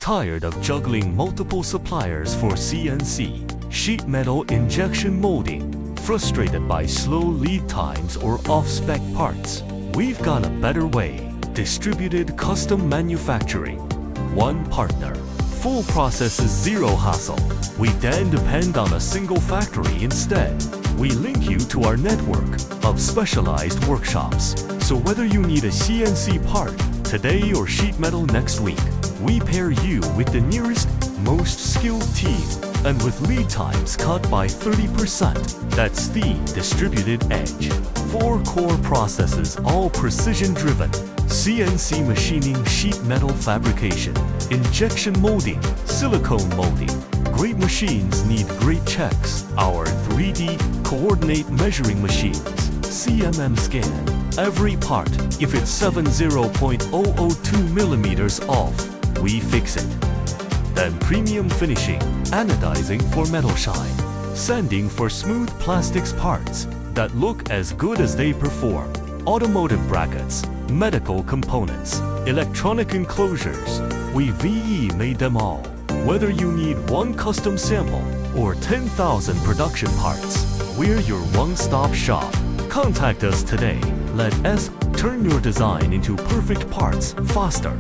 Tired of juggling multiple suppliers for CNC, sheet metal injection molding? Frustrated by slow lead times or off-spec parts? We've got a better way. Distributed custom manufacturing. One partner. Full processes, zero hassle. We then depend on a single factory instead. We link you to our network of specialized workshops. So whether you need a CNC part today or sheet metal next week, we pair you with the nearest, most skilled team, and with lead times cut by 30%. That's the distributed edge. 4 core processes, all precision-driven. CNC machining, sheet metal fabrication, injection molding, silicone molding. Great machines need great checks. Our 3D coordinate measuring machines, CMM scan every part. If it's 70.002 millimeters off, we fix it. Then premium finishing, anodizing for metal shine, sanding for smooth plastics parts that look as good as they perform. Automotive brackets, medical components, electronic enclosures, we VE made them all. Whether you need one custom sample or 10,000 production parts, we're your one-stop shop. Contact us today. Let us turn your design into perfect parts faster.